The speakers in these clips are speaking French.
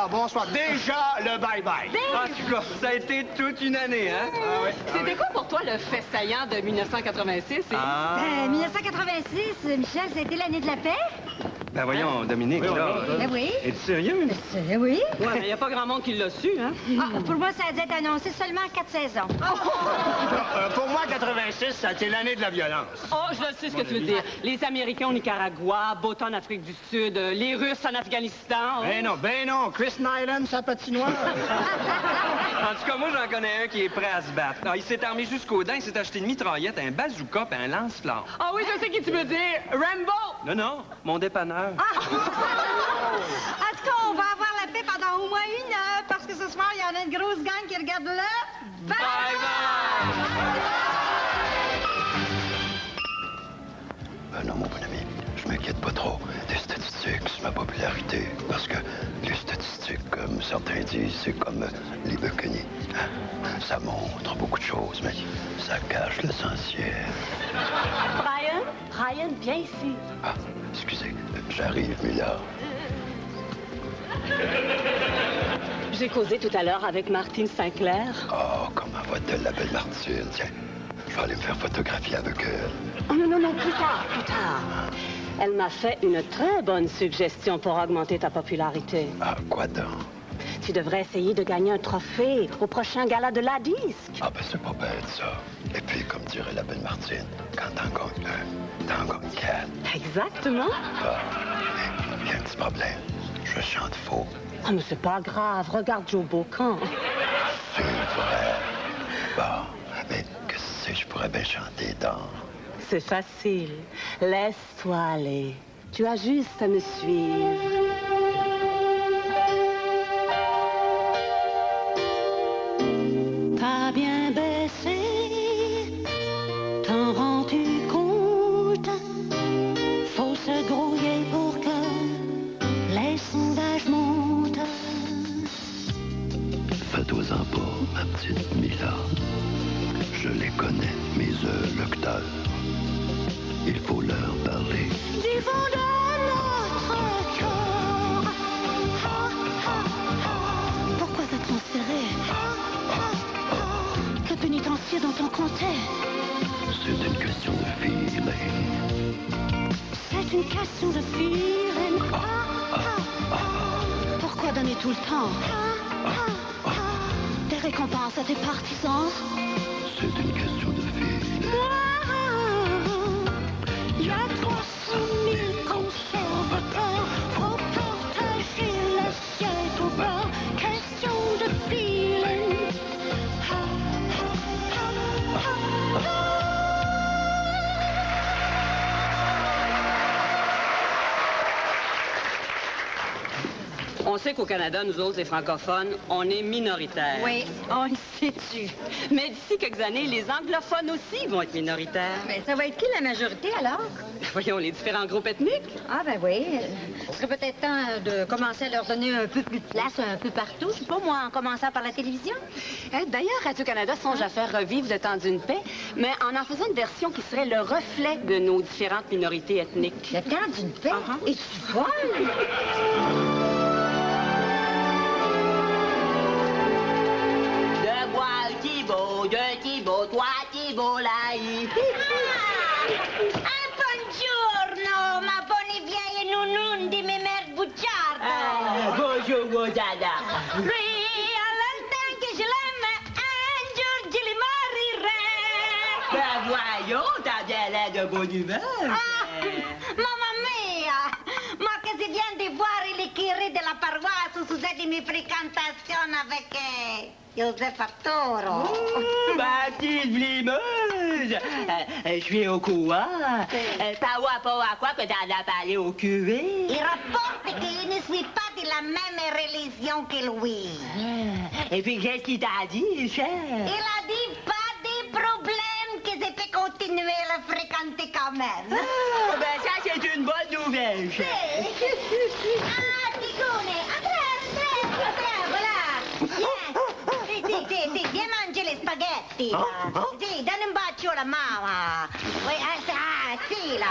Bonsoir. Déjà le bye-bye. En tout cas, ça a été toute une année, hein? Ah oui. C'était quoi pour toi le fait saillant de 1986? 1986, Michel, ça a été l'année de la paix? Ben voyons, Dominique, là... Ben oui. Es-tu sérieux? Oui. Ouais, mais il n'y a pas grand monde qui l'a su, hein? Ah, pour moi, ça a dû être annoncé seulement à 4 saisons. Pour moi, 86, ça a été l'année de la violence. Oh, je sais ce que tu veux dire. Les Américains au Nicaragua, Bhoutan en Afrique du Sud, les Russes en Afghanistan. Ben non. Chris Nyland, sa patinoire. En tout cas, moi, j'en connais un qui est prêt à se battre. Alors, il s'est armé jusqu'aux dents, il s'est acheté une mitraillette, un bazooka et un lance-flamme. Ah oui, je sais qui tu veux dire. Rambo! Non, mon dépanneur. En tout cas, on va avoir la paix pendant au moins 1 heure, parce que ce soir, il y en a une grosse gang qui regarde là. Non, mon bon ami, je m'inquiète pas trop des statistiques sur ma popularité, parce que les statistiques, comme certains disent, c'est comme les buccaneers. Ça montre beaucoup de choses, mais ça cache l'essentiel. Ryan, viens ici. Ah, excusez, j'arrive, Mila. J'ai causé tout à l'heure avec Martine Sinclair. Oh, comment va-t-elle, la belle Martine? Tiens, je vais aller me faire photographier avec elle. Oh non, plus tard. Elle m'a fait une très bonne suggestion pour augmenter ta popularité. Ah, quoi donc? Tu devrais essayer de gagner un trophée au prochain gala de la disque. Ah, ben c'est pas bête, ça. Et puis, comme dirait la belle Martine, quand t'en gagnes un, t'en gagnes 4. Exactement. Ah, mais il y a un petit problème. Je chante faux. Ah, mais c'est pas grave. Regarde Joe Bocan. C'est vrai. Bon, mais que je pourrais bien chanter dans... C'est facile. Laisse-toi aller. Tu as juste à me suivre. T'as bien baissé, t'en rends-tu compte? Faut se grouiller pour que les sondages montent. Fais-toi-en pas, ma petite Mila. Je les connais, mes lecteurs. Il faut leur parler. Du fond de notre corps. Pourquoi t'as transféré? Que pénitencier dans ton comté? C'est une question de feeling. C'est une question de feeling. Pourquoi donner tout le temps? Des récompenses à tes partisans? C'est une question de feeling. Il y a 300 000 conservateurs pour partager l'assiette au beurre. Question de feeling. On sait qu'au Canada, nous autres, les francophones, on est minoritaires. Oui, on le sait-tu. Mais d'ici quelques années, les anglophones aussi vont être minoritaires. Mais ça va être qui la majorité alors? Voyons, les différents groupes ethniques. Ah ben oui. Ce serait peut-être temps de commencer à leur donner un peu plus de place un peu partout. Je sais pas moi, en commençant par la télévision. D'ailleurs, Radio-Canada songe à faire revivre Le Temps d'une paix, mais en faisant une version qui serait le reflet de nos différentes minorités ethniques. Le Temps d'une paix? Uh-huh. Es-tu folle? bolai. Buongiorno, ma buoni vieille nounoun di me mère bugiarda. Bonjour, Godada. Lui, all'instant que je l'aime, un jour je le marierai. Ben voyons, t'as bien l'air de bonne humeur. Mamma mia, ma che si vient de voir le curé de la paroisse sous cette mes fréquentations avec Joseph Arturo. Ma petite blimeuse. Je suis au courant. Par rapport à quoi que t'en as parlé au curé? Il rapporte qu'il ne suit pas de la même religion que lui. Et puis, qu'est-ce qu'il t'a dit, cher? Il a dit pas de problème que je peux continuer à le fréquenter quand même. Ben ça, c'est une bonne nouvelle, cher. Ah, Ticone, Andrea, voilà. Viens manger les spaghetti. Sì, donne un bacio alla mamma. Sì, là.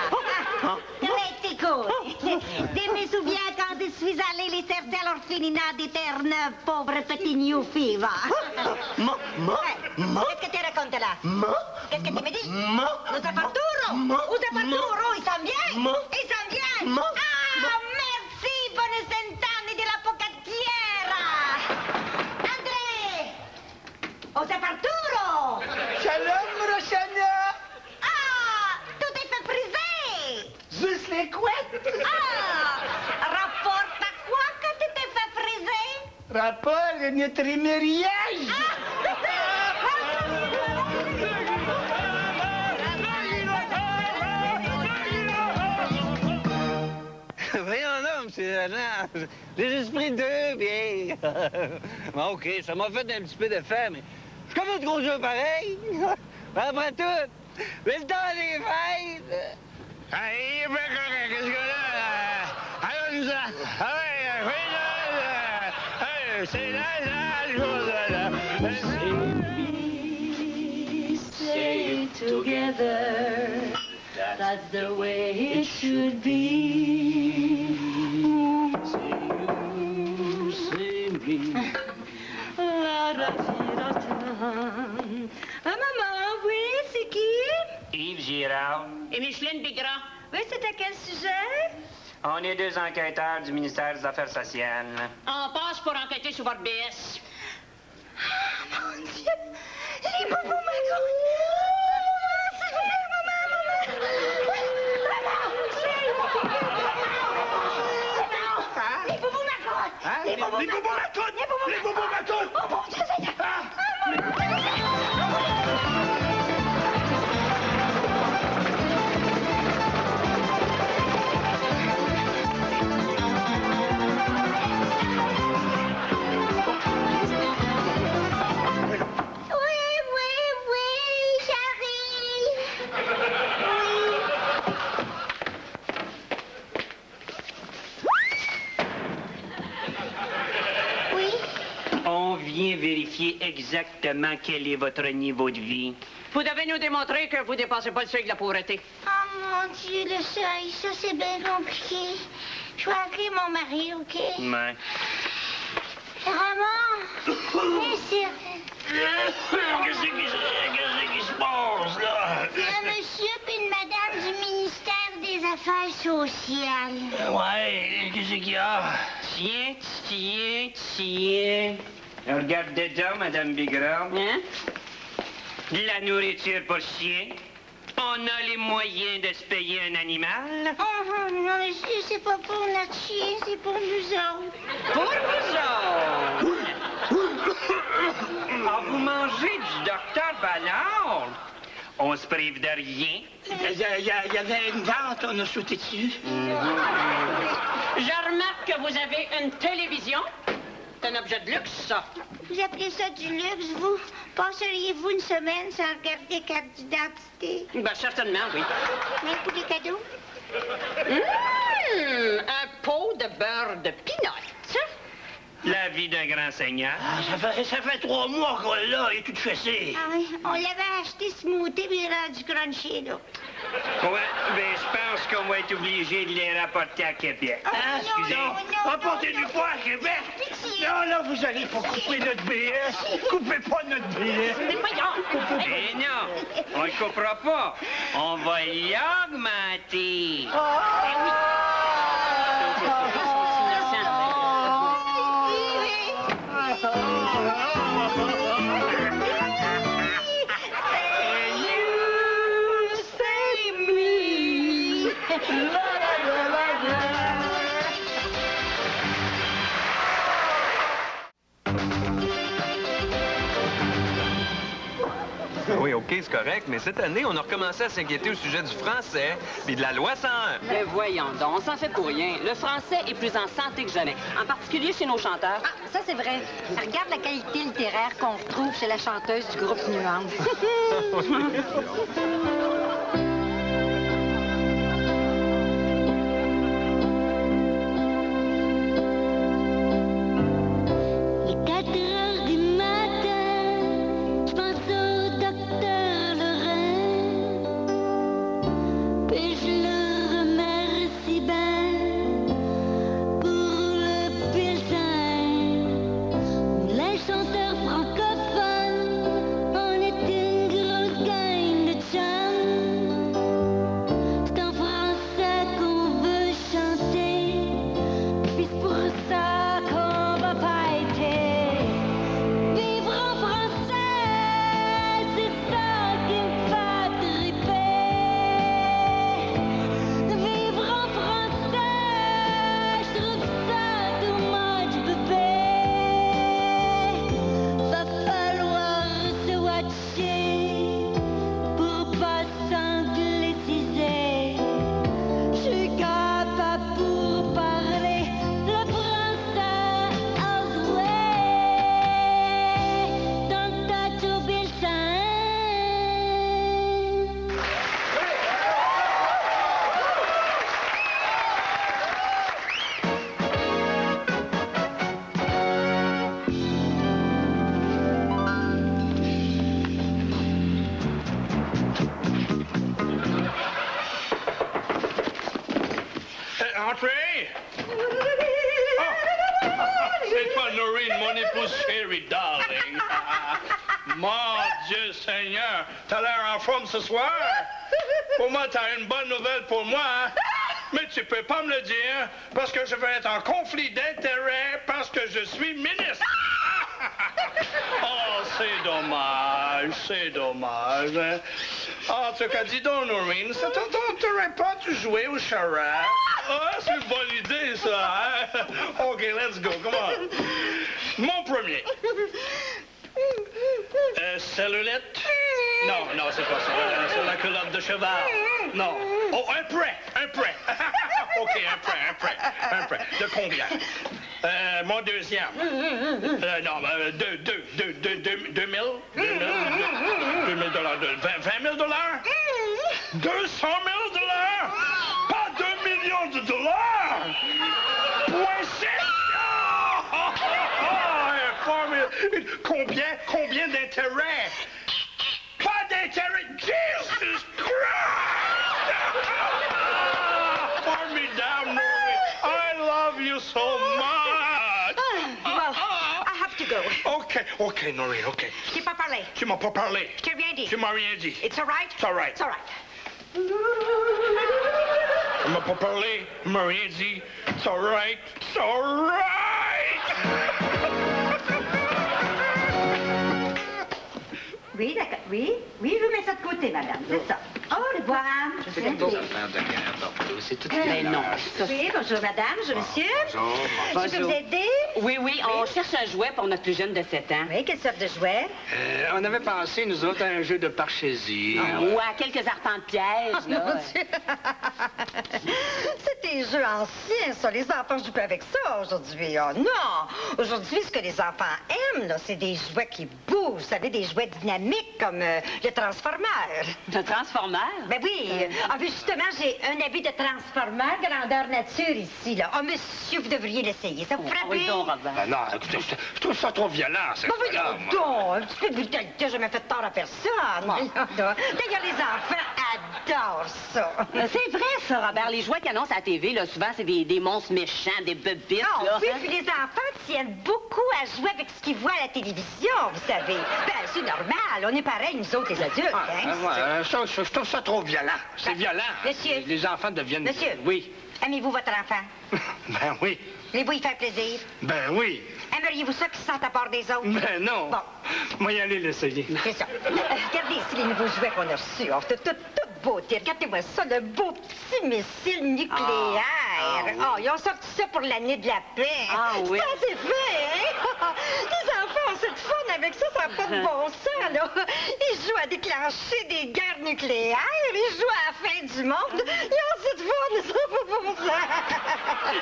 Ticone. Je me souviens quand je suis allée les chercher à l'orphelinat de Terre-Neuve, pauvre petit new fiva. Qu'est-ce que tu racontes là? Qu'est-ce que tu me dis? Joseph Arturo! Joseph Arturo, il s'en vient! Il s'en vient! Ah, merci, bonne cent'anni della Pocatiera! André! Joseph Arturo! Shalom, Roshana! Ah, tout est fait briser! Juste les couettes! Ah, rapporte à quoi que tu t'es fait friser? Rapport de notre mariage! Voyons donc, c'est Jean. J'ai juste pris 2 bières. Bon, OK, ça m'a fait un petit peu d'effet, mais je suis comme un gros jeu pareil. Après tout, mais le temps des fêtes. Hey, ben correct, qu'est-ce que là? Allons-nous-en. Ah ouais, c'est là, le jour de là. Stay together. That's the way it should be. Say me. Maman, oui, c'est qui? Yves Girard. Et Micheline Bigrand. Oui, c'est à quel sujet? On est 2 enquêteurs du ministère des Affaires sociales. On passe pour enquêter sur votre BS. Mon Dieu! Les boubous m'accordent! Les boubous m'accordent! Les boubous m'accordent! Les boubous m'accordent! Oh mon Dieu Seigneur! Vérifier exactement quel est votre niveau de vie. Vous devez nous démontrer que vous ne dépassez pas le seuil de la pauvreté. Oh mon Dieu, le seuil, ça c'est bien compliqué. Je vais appeler mon mari, OK? Ouais. Ramon! Monsieur! Qu'est-ce qui se passe, là? Il y a un monsieur et une madame du ministère des Affaires sociales. Ouais, qu'est-ce qu'il y a? Tiens. Regardez donc, Madame Bigrand. Hein? De la nourriture pour chien. On a les moyens de se payer un animal. Oh non, monsieur, c'est pas pour notre chien, c'est pour nous autres. Pour vous autres! Ah, vous mangez du docteur Ballard? On se prive de rien. Il y avait une vente, on a sauté dessus. Je remarque que vous avez une télévision. C'est un objet de luxe, ça. Vous appelez ça du luxe, vous? Passeriez-vous une semaine sans regarder carte d'identité? Ben, certainement, oui. Même pour des cadeaux? Un pot de beurre de peanut. La vie d'un grand seigneur. Ah, ça fait 3 mois qu'on l'a, il est tout fessé. Ah oui, on l'avait acheté smoothie, puis il est rendu crunchy, là. Ouais, ben je pense qu'on va être obligé de les rapporter à Québec. Ah, excusez. Rapportez-nous pas à Québec. Non, vous allez pas couper notre BS. Coupez pas notre BS. Eh non, on le coupera pas. On va l'augmenter. Oui, OK, c'est correct, mais cette année, on a recommencé à s'inquiéter au sujet du français puis de la loi 101. Mais voyons donc, on s'en fait pour rien. Le français est plus en santé que jamais, en particulier chez nos chanteurs. Ah, ça, c'est vrai. Regarde la qualité littéraire qu'on retrouve chez la chanteuse du groupe Nuance. Entrez! C'est pas Noreen, mon épouse chérie, darling. Mon Dieu Seigneur, t'as l'air en forme ce soir? Pour moi, t'as une bonne nouvelle pour moi, hein? Mais tu peux pas me le dire, parce que je vais être en conflit d'intérêts parce que je suis ministre. Oh, c'est dommage, hein? En tout cas, dis donc, Noreen, ça t'aurait pas de jouer au charade? Ah, c'est une bonne idée, ça, hein? OK, let's go, come on. Mon premier. Cellulite? Non, c'est pas ça. C'est la culotte de cheval. Non. Oh, un prêt. OK, un prêt. De combien? Mon deuxième. Non, 2 000? 20 000 dollars? 200 000 dollars? Pas 2 millions de dollars? Combien d'intérêts? Pas d'intérêt. Jesus Christ! Formidable, Noreen. I love you so much. Well, I have to go. OK, Noreen, OK. Je t'ai pas parlé. Tu m'as pas parlé. Je t'ai rien dit. Tu m'as rien dit. It's all right? It's all right. It's all right. Tu m'as pas parlé. Tu m'as rien dit. It's all right. It's all right. Oui, d'accord. Oui, je mets ça de côté, madame. C'est ça. Au revoir. C'est tout Mais non. Oui, bonjour, madame, bonjour, monsieur. Je peux vous aider? Oui, on cherche un jouet pour notre plus jeune de 7 ans. Oui, quelle sorte de jouet? On avait pensé, nous autres, à un jeu de parchésie. Ou à quelques arpents de piège, là. Mon Dieu! C'est des jeux anciens, ça. Les enfants jouent plus avec ça aujourd'hui. Oh, non! Aujourd'hui, ce que les enfants aiment, là, c'est des jouets qui bougent. Vous savez, des jouets dynamiques comme le transformeur. Le transformeur? Ben oui. Ah, mais justement, j'ai un habit de transformeur grandeur nature ici, là. Oh, monsieur, vous devriez l'essayer. Ça vous frappe bien? Ben non, écoutez, je trouve ça trop violent, cette voyons donc, un petit peu de brutalité, j'ai jamais fait tort à personne. D'ailleurs, les enfants adorent ça. C'est vrai, ça, Robert. Les jouets qu'ils annoncent à la TV, là, souvent, c'est des monstres méchants, des bébites, là. Oui, puis les enfants tiennent beaucoup à jouer avec ce qu'ils voient à la télévision, vous savez. Ben, c'est normal. On est pareil, nous autres, les adultes, hein? Je trouve ça trop violent. C'est violent. Monsieur. Les enfants deviennent... Monsieur. Oui. Aimez-vous votre enfant? Ben oui. Voulez-vous y faire plaisir? Ben oui. Aimeriez-vous ça qu'ils se sentent à part des autres? Ben non. Bon. Moi, y aller l'essayer. C'est ça. Regardez ici les nouveaux jouets qu'on a reçus. Oh, toute beauté. Regardez-moi ça, le beau petit missile nucléaire. Oh, ils ont sorti ça pour l'année de la paix. Ah oui. Ça, c'est fait, hein? Les enfants ont cette fun avec ça, ça n'a pas de bon sens, là. Ils jouent à déclencher des guerres nucléaires, ils jouent à la fin du monde. Ils ont cette fun, ça n'a pas de bon sens.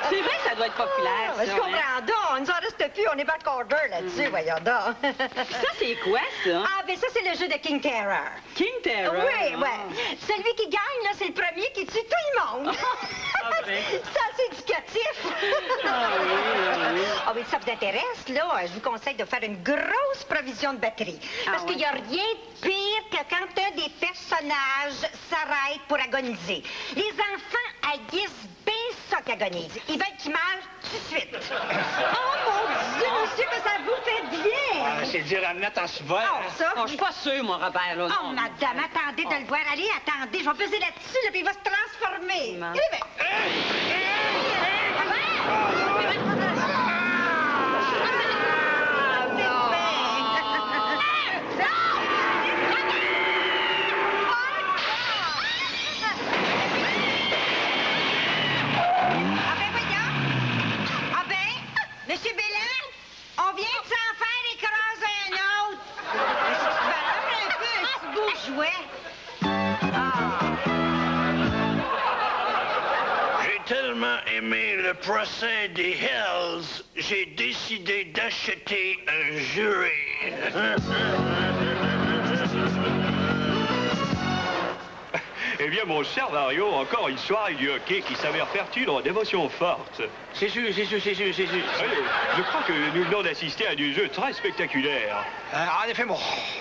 C'est vrai que ça doit être populaire, Je comprends donc. Il nous en reste plus. On est backorders là-dessus, voyons donc. Ça, c'est quoi, ça? Ah, ben ça, c'est le jeu de King Terror. King Terror? Oui, oui. Celui qui gagne, là, c'est le premier qui tue tout le monde. Ça, c'est éducatif. Ah oui, ça vous intéresse, là? Je vous conseille de faire une grosse provision de batterie. Parce qu'il n'y a rien de pire que quand un des personnages s'arrête pour agoniser. Les enfants haïssent bien ça qui agonise. Ils veulent qu'ils meurent tout de suite. Oh, mon Dieu, monsieur, que ça vous fait bien! C'est dire à mettre en souvent. Ça, Je suis pas sûre, mon Robert, là. Oh, madame, attendez de le voir aller. Attendez, je vais peser là-dessus, là, puis il va se transformer. Non. Monsieur Bélin, on vient de s'en faire écraser un autre. Mais si tu vas un peu, un petit bout de jouet. J'ai tellement aimé le procès des Hells, j'ai décidé d'acheter un jury. Eh bien, mon cher Mario, encore une soirée du hockey qui s'avère fertile en émotions fortes. C'est sûr. Allez, je crois que nous venons d'assister à du jeu très spectaculaire. En effet,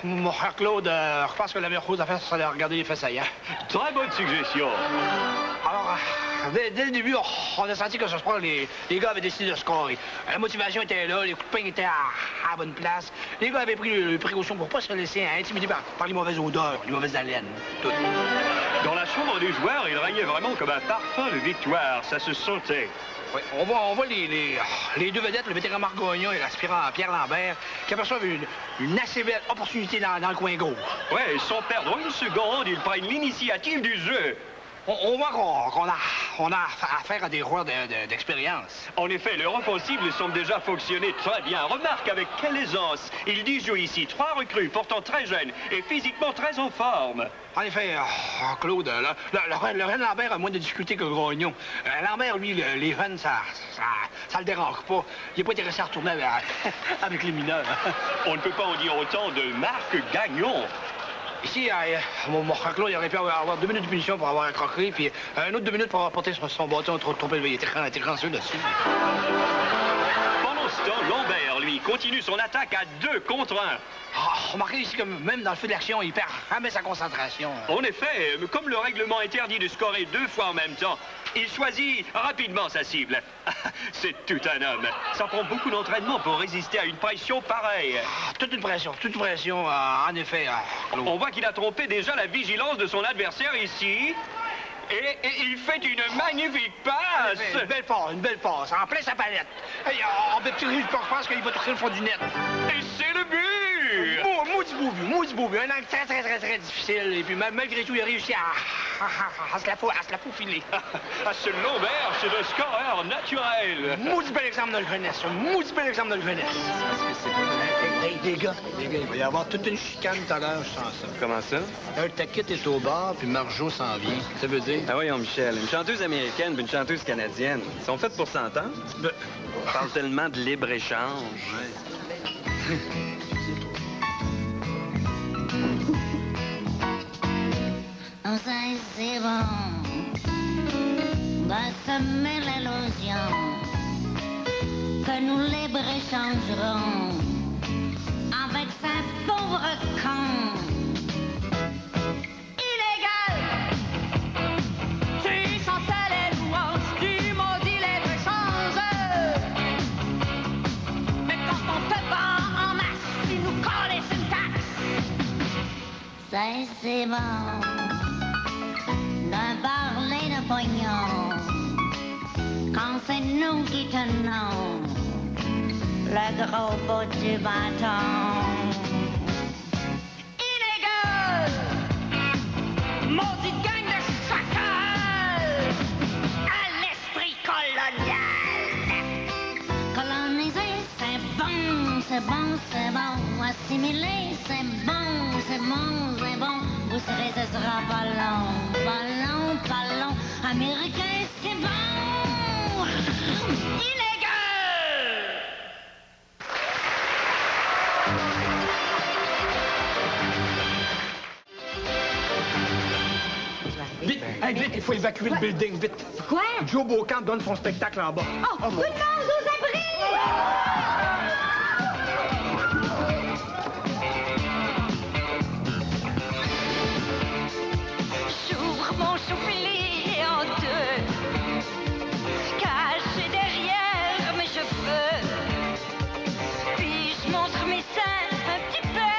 mon frère Claude, je pense que la meilleure chose à faire, c'est de regarder les fesses ailleurs. Très bonne suggestion. Alors, dès le début, on a senti que ce soir, les gars avaient décidé de scorer. La motivation était là, les coups de poing étaient à la bonne place. Les gars avaient pris les précautions pour ne pas se laisser intimider par les mauvaises odeurs, les mauvaises haleines, tout. Dans la chambre des joueurs, il régnait vraiment comme un parfum de victoire. Ça se sentait. Oui, on voit les deux vedettes, le vétéran Marc Gagnon et l'aspirant Pierre Lambert, qui aperçoivent une assez belle opportunité dans le coin gauche. Ouais, sans perdre une seconde, ils prennent l'initiative du jeu. On voit qu'on a affaire à des joueurs d'expérience. En effet, leur offensive semble déjà fonctionner très bien. Remarque avec quelle aisance. Ils jouent ici 3 recrues, pourtant très jeunes et physiquement très en forme. En effet, Claude, le reine Lambert a moins de difficultés que Grognon. Lambert, lui, les jeunes, ça le dérange pas. Il n'est pas intéressé à retourner avec les mineurs. On ne peut pas en dire autant de Marc Gagnon. Ici, mon frère Claude, il aurait pu avoir 2 minutes de punition pour avoir un croquerie, puis un autre 2 minutes pour avoir porté son bâton trop élevé. Il était chanceux dessus. Pendant ce temps, Lambert, lui, continue son attaque à 2 contre 1. Remarquez ici que même dans le feu de l'action, il perd jamais sa concentration. En effet, comme le règlement interdit de scorer 2 fois en même temps, il choisit rapidement sa cible. C'est tout un homme. Ça prend beaucoup d'entraînement pour résister à une pression pareille. Toute une pression, en effet. Claude. On voit qu'il a trompé déjà la vigilance de son adversaire ici. Et il fait une magnifique passe. Une belle passe, en plein sa palette. En petit russe, je pense qu'il va toucher le fond du net. Et c'est le but! Maudit beau but. Un angle très difficile. Et puis malgré tout, il a réussi à se la faufiler. Ce Lambert, c'est un scoreur naturel. Maudit bel exemple de jeunesse. Hey, les gars, il va y avoir toute une chicane tout à l'heure, je sens ça. Comment ça? Un taquette est au bar, puis Marjo s'en vient. Ça veut dire? Ah oui, Michel. Une chanteuse américaine puis une chanteuse canadienne. Ils sont faites pour s'entendre. On parle tellement de libre-échange. Ouais. ça c'est bon de semer l'illusion que nous libre-échangerons avec ces pauvres cons. Illégal! Tu chantais les louanges du maudit libre-échange. Mais quand on te vend en masse, tu nous colles une taxe. Ça c'est bon de parler de pognon quand c'est nous qui tenons le gros bout du bâton. Illégal! Maudite gang de chacals à l'esprit colonial. Coloniser, c'est bon, c'est bon, c'est bon. Assimiler, c'est bon, c'est bon, c'est bon. Vous savez, ce sera pas long, pas long, pas long. Américain, c'est bon. Illégal! Vite! Hey, vite, il faut évacuer le building, vite! Quoi? Joe Beaucamp donne son spectacle en bas. Oh, tout le monde aux abris! J'ouvre mon chou-filet en deux, caché derrière mes cheveux, puis je montre mes seins un petit peu.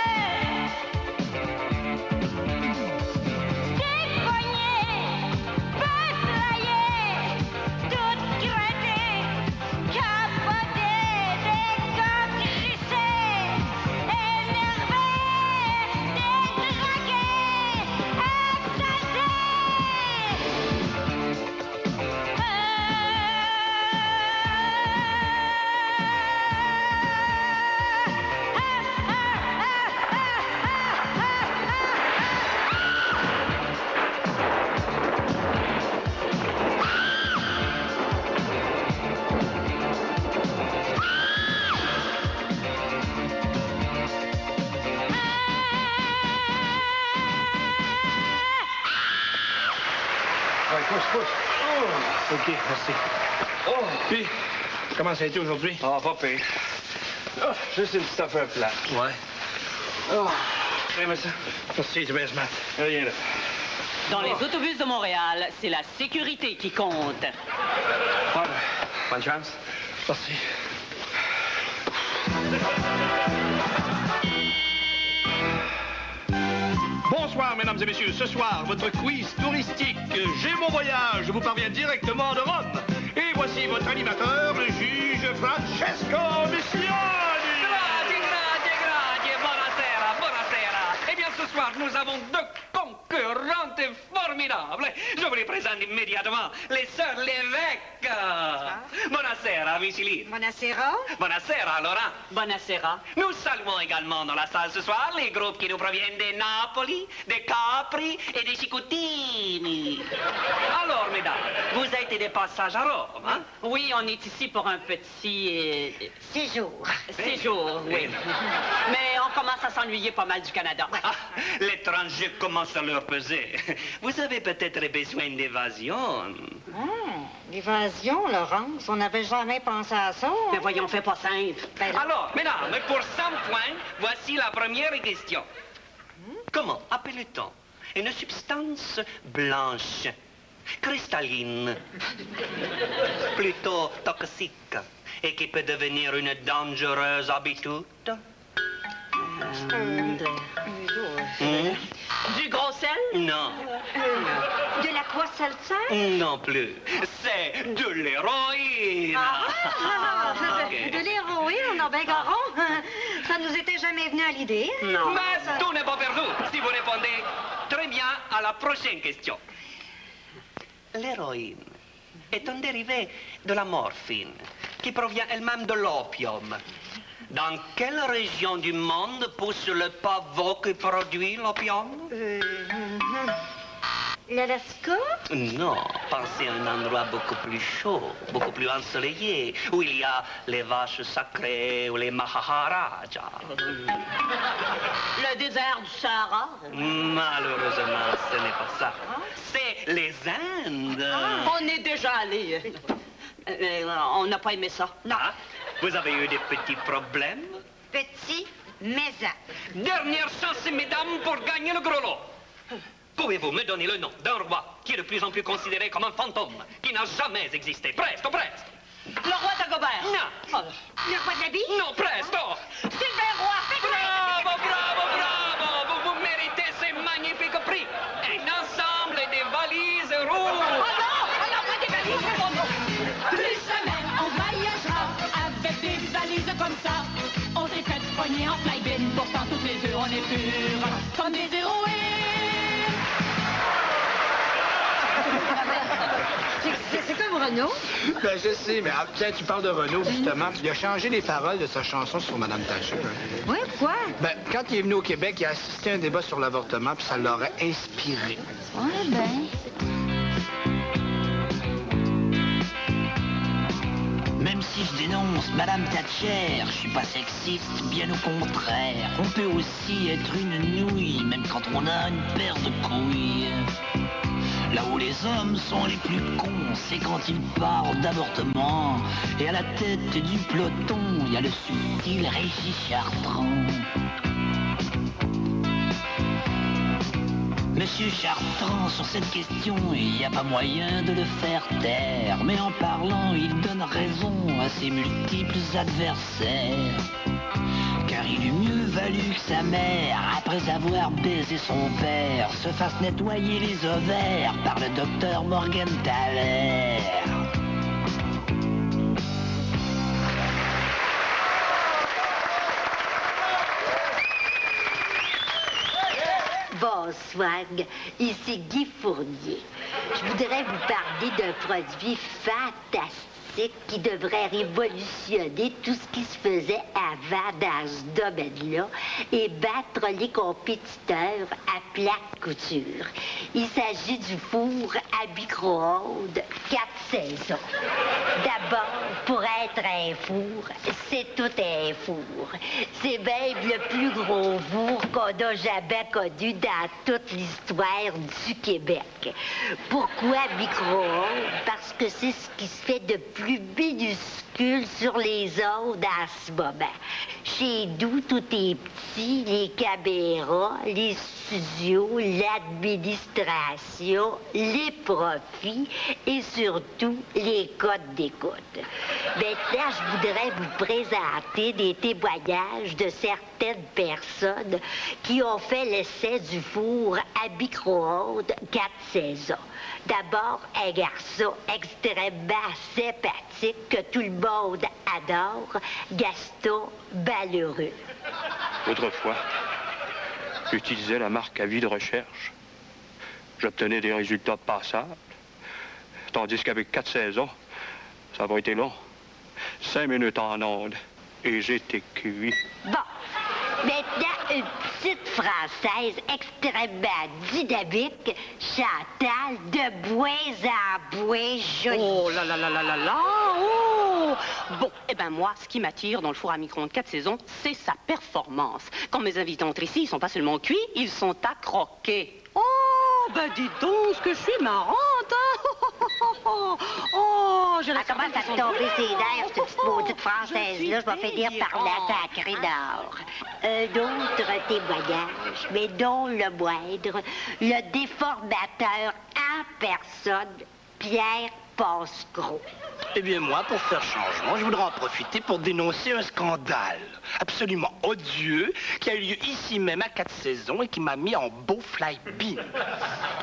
Des poignets, peuplaillés, toutes grattées, capotées, des corps crissés, énervés, détraqués, exaltés. Ouais, pousse. Oh. OK, merci. Oh! Puis, comment ça a été aujourd'hui? Ah, pas pire. Oh, juste une petite affaire plate. Ouais. Oh. Aimez ça? Merci, c'est bien smart. Rien là. Dans les autobus de Montréal, c'est la sécurité qui compte. Ouais, ben, bonne chance. Merci. Bonsoir, mesdames et messieurs. Ce soir, votre quiz touristique J'ai mon voyage vous parvient directement de Rome. Et voici votre animateur, le juge Francesco Missioni. Grazie. Buonasera. Eh bien, ce soir, nous avons deux concurrentes formidables. Je vous les présente immédiatement, les sœurs Lévesque. Buonasera, Michelin. Buonasera. Buonasera, Laurent. Buonasera. Nous saluons également dans la salle ce soir les groupes qui nous proviennent de Napoli, de Capri et de Chicoutimi. Alors, mesdames, vous êtes des passages à Rome, hein? Oui, on est ici pour un petit Séjour. séjour, oui. Mais on commence à s'ennuyer pas mal du Canada. Ah, l'étranger commence à leur peser. Vous avez peut-être besoin d'évasion. L'évasion, Laurence, on n'avait jamais pensé à ça. Mais voyons, fais pas simple. Alors, mesdames, pour 100 points, voici la première question. Comment appelle-t-on une substance blanche, cristalline, plutôt toxique et qui peut devenir une dangereuse habitude? Du gros sel? Non, De la quoi seltzer? non plus. C'est de l'héroïne. Ok. De l'héroïne, non, ben garon. Ça nous était jamais venu à l'idée. Non. Mais tout n'est pas perdu si vous répondez très bien à la prochaine question. L'héroïne est un dérivé de la morphine qui provient elle-même de l'opium. Dans quelle région du monde pousse le pavot qui produit l'opium? L'Alaska? Non, pensez à un endroit beaucoup plus chaud, beaucoup plus ensoleillé, où il y a les vaches sacrées ou les Mahaharajas. Le désert du Sahara? Malheureusement, ce n'est pas ça. C'est les Indes. On est déjà allé. On n'a pas aimé ça. Non. Ah, vous avez eu des petits problèmes? Petit maison. Dernière chance, mesdames, pour gagner le gros lot. Pouvez-vous me donner le nom d'un roi qui est de plus en plus considéré comme un fantôme, qui n'a jamais existé? Presto, presto! Le roi Dagobert. Non. Le roi de la vie? Non, presto! Sylvain Roy. Bravo, bravo, bravo! Vous méritez ces magnifiques prix. Un ensemble de valises rouges. Oh non, pas des valises. Plus jamais on voyagera avec des valises comme ça. On s'est fait poigner en fly-bin, pourtant toutes les deux on est purs comme des héroïnes. C'est comme Renaud? Ben, je sais, mais tiens, tu parles de Renaud, justement. Il a changé les paroles de sa chanson sur Mme Thatcher. Oui, pourquoi? Ben, quand il est venu au Québec, il a assisté à un débat sur l'avortement, puis ça l'aurait inspiré. Ouais, ben... Même si je dénonce Madame Thatcher, je suis pas sexiste, bien au contraire. On peut aussi être une nouille, même quand on a une paire de couilles. Là où les hommes sont les plus cons, c'est quand ils parlent d'avortement. Et à la tête du peloton, il y a le subtil Régis Chartrand. Monsieur Chartrand, sur cette question, il n'y a pas moyen de le faire taire. Mais en parlant, il donne raison à ses multiples adversaires. Car il eût mieux valu que sa mère, après avoir baisé son père, se fasse nettoyer les ovaires par le docteur Morgenthaler. Bonsoir, ici Guy Fournier. Je voudrais vous parler d'un produit fantastique qui devrait révolutionner tout ce qui se faisait avant dans ce domaine-là et battre les compétiteurs à plate couture. Il s'agit du four à micro-ondes 4 saisons. D'abord, pour être un four, c'est tout un four. C'est même le plus gros four qu'on n'a jamais connu dans toute l'histoire du Québec. Pourquoi micro-ondes? Parce que c'est ce qui se fait de plus minuscule sur les ondes en ce moment. Chez nous, tout est petit, les caméras, les studios, l'administration, les profits et surtout les codes d'écoute. Maintenant, je voudrais vous présenter des témoignages de certaines personnes qui ont fait l'essai du four à micro-ondes 4 saisons. D'abord, un garçon extrêmement sympathique que tout le monde adore, Gaston Balheureux. Autrefois, j'utilisais la marque Avis de recherche. J'obtenais des résultats passables. Tandis qu'avec 4 saisons, ça va été long. 5 minutes en onde et j'étais cuit. Bon. Maintenant, une petite Française extrêmement dynamique, Chantal, de bois en bois jolie. Oh là là là là là là! Oh! Bon, eh ben moi, ce qui m'attire dans le four à micro-ondes 4 saisons, c'est sa performance. Quand mes invités entrent ici, ils sont pas seulement cuits, ils sont à croquer. Oh, ben dis donc, ce que je suis marrante, hein? Oh, je la commence à te tomber ses nerfs, cette petite maudite Française-là. Je vais finir par la sacrée d'or. Un autre témoignage, mais non le moindre, le déformateur en personne, Pierre Pascreau. Eh bien, moi, pour faire changement, je voudrais en profiter pour dénoncer un scandale absolument odieux qui a eu lieu ici même à 4 saisons et qui m'a mis en beau fly-bin.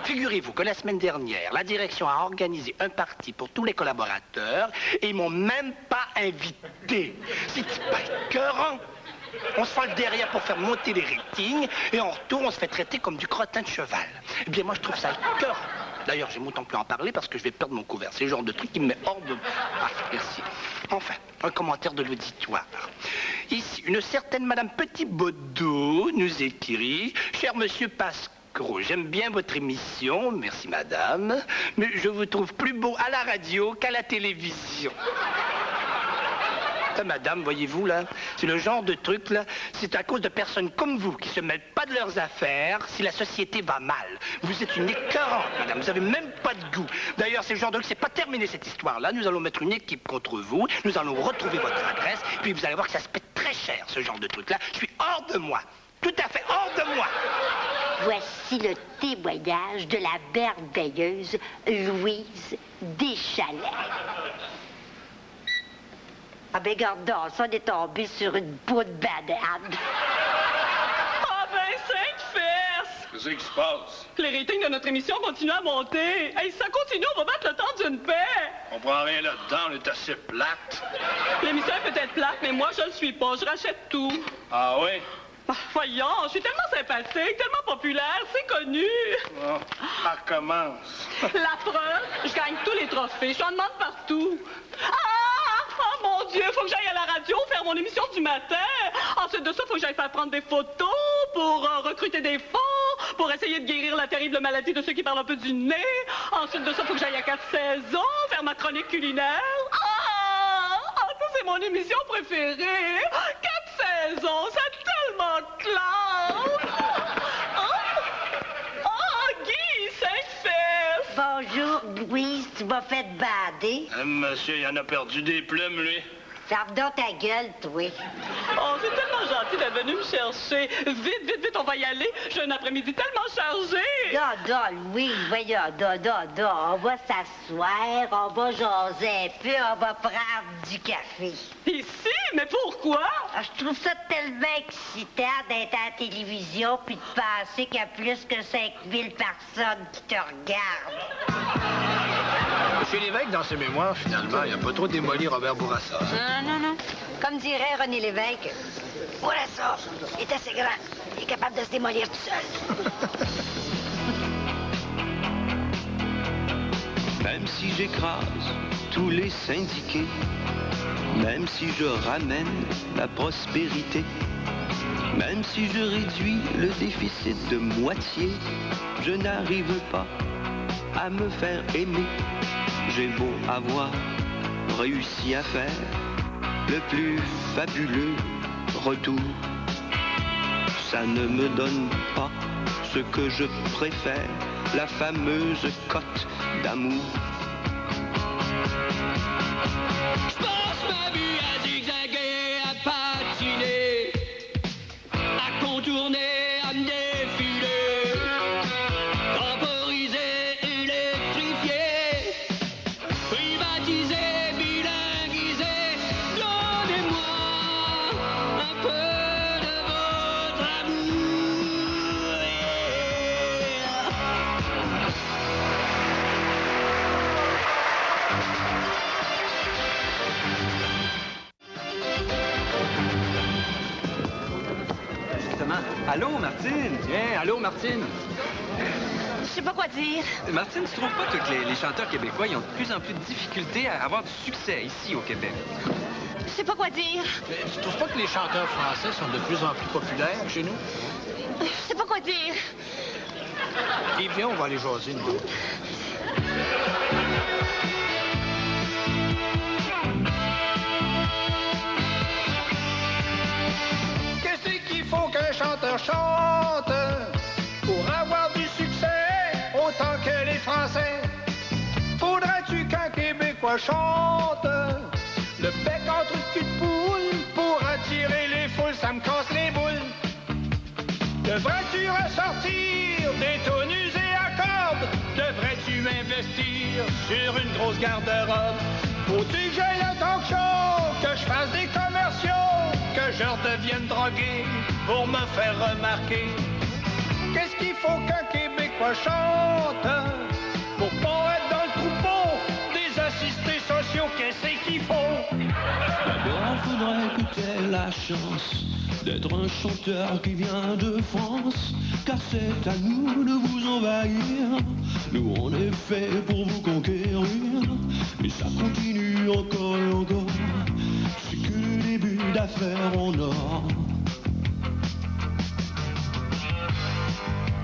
Figurez-vous que la semaine dernière, la direction a organisé un party pour tous les collaborateurs et ils m'ont même pas invité. C'est pas écœurant. On se file derrière pour faire monter les ratings et en retour, on se fait traiter comme du crottin de cheval. Eh bien, moi, je trouve ça écœurant. D'ailleurs, j'ai autant plus en parler parce que je vais perdre mon couvert. C'est le genre de truc qui me met hors de... Ah, merci. Enfin, un commentaire de l'auditoire. Ici, une certaine Madame Petit-Baudot nous écrit « Cher Monsieur Pascal, micro. J'aime bien votre émission, merci madame, mais je vous trouve plus beau à la radio qu'à la télévision. Madame, voyez-vous, là, c'est le genre de truc, là, c'est à cause de personnes comme vous qui se mêlent pas de leurs affaires si la société va mal. Vous êtes une écœurante, madame, vous avez même pas de goût. D'ailleurs, c'est le genre de... C'est pas terminé, cette histoire-là. Nous allons mettre une équipe contre vous, nous allons retrouver votre adresse, puis vous allez voir que ça se paie très cher, ce genre de truc-là. Je suis hors de moi. Tout à fait hors de moi. Voici le témoignage de la merveilleuse Louise Deschalets. Ah ben garde donc, ça, on est tombé sur une peau de banane. Ah ben, 5 fesses! Qu'est-ce qui se passe? Les ratings de notre émission continuent à monter. Hey, si ça continue, on va battre le temps d'une paix. On prend rien là-dedans, on est assez plate. L'émission est peut-être plate, mais moi, je le suis pas. Je rachète tout. Ah oui? Ah, voyons, je suis tellement sympathique, tellement populaire, c'est connu. Oh, ça recommence. La preuve, je gagne tous les trophées, je en demande partout. Oh mon Dieu, faut que j'aille à la radio faire mon émission du matin. Ensuite de ça, faut que j'aille faire prendre des photos pour recruter des fonds, pour essayer de guérir la terrible maladie de ceux qui parlent un peu du nez. Ensuite de ça, faut que j'aille à 4 saisons faire ma chronique culinaire. Ça, c'est mon émission préférée. 4 saisons, c'est tellement classe. Guy, 5 fesses. Bonjour, Louise, tu m'as fait bader. Monsieur, il en a perdu des plumes, lui. Ferme donc ta gueule, toi. Oh, c'est tellement gentil d'être venu me chercher. Vite, vite, vite, on va y aller. J'ai un après-midi tellement chargé. Louise, voyons, on va s'asseoir, on va jaser un peu, on va prendre du café. Ici? Mais pourquoi? Je trouve ça tellement excitant d'être à la télévision puis de penser qu'il y a plus que 5000 personnes qui te regardent. Chez l'évêque, dans ses mémoires, finalement, il n'a pas trop démoli Robert Bourassa. Non. Comme dirait René Lévesque, Bourassa est assez grand. Il est capable de se démolir tout seul. Même si j'écrase tous les syndiqués, même si je ramène la prospérité, même si je réduis le déficit de moitié, je n'arrive pas à me faire aimer. J'ai beau avoir réussi à faire le plus fabuleux retour, ça ne me donne pas ce que je préfère, la fameuse cote d'amour. Je passe ma vie à zigzaguer, à patiner, à contourner, à me défiler, temporiser, électrifier, privatiser, bilinguiser. Donnez-moi un peu de votre amour. Justement. Allô, Martine? Tiens, allô, Martine? Je sais pas quoi dire. Martine, tu trouves pas toi, que les chanteurs québécois ils ont de plus en plus de difficultés à avoir du succès ici au Québec? Je sais pas quoi dire. Mais tu trouves pas que les chanteurs français sont de plus en plus populaires chez nous? Je sais pas quoi dire. Eh bien, on va aller jaser, nous. Qu'est-ce qu'il faut qu'un chanteur chante pour avoir du succès autant que les Français? Faudrait-tu qu'un Québécois chante le bec entre le cul de poule pour attirer les foules? Ça me casse les boules. Devrais-tu ressortir des tunes usées à cordes? Devrais-tu investir sur une grosse garde-robe? Faut-tu que j'aille un talk show, que je fasse des commerciaux, que je redevienne drogué pour me faire remarquer? Qu'est-ce qu'il faut qu'un Québécois chante pour pas être dans le troupeau des assistés sociaux? Qu'est-ce qu'il faut? D'abord, faudrait que t'aies la chance d'être un chanteur qui vient de France, car c'est à nous de vous envahir. Nous, on est fait pour vous conquérir, et ça continue encore et encore. C'est que le début d'affaires en or.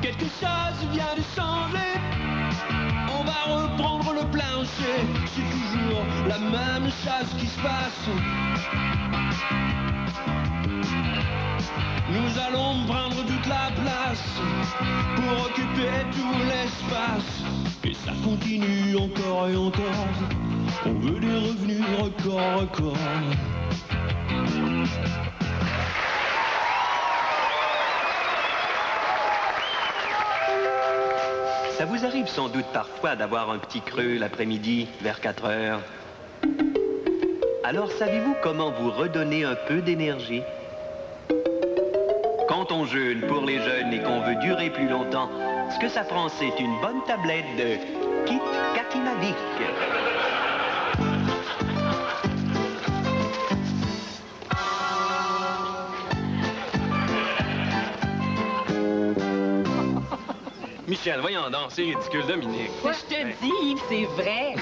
Qu'est-ce quelque chose vient de changer. On va reprendre le plancher. C'est toujours la même chose qui se passe. Nous allons prendre toute la place pour occuper tout l'espace. Et ça continue encore et encore. On veut des revenus records. Ça vous arrive sans doute parfois d'avoir un petit creux l'après-midi, vers 4 heures. Alors savez-vous comment vous redonner un peu d'énergie? Quand on jeûne pour les jeunes et qu'on veut durer plus longtemps, ce que ça prend, c'est une bonne tablette de Kit Katinadic. Michel, voyons donc, c'est ridicule, Dominique. Je te dis, Yves, c'est vrai.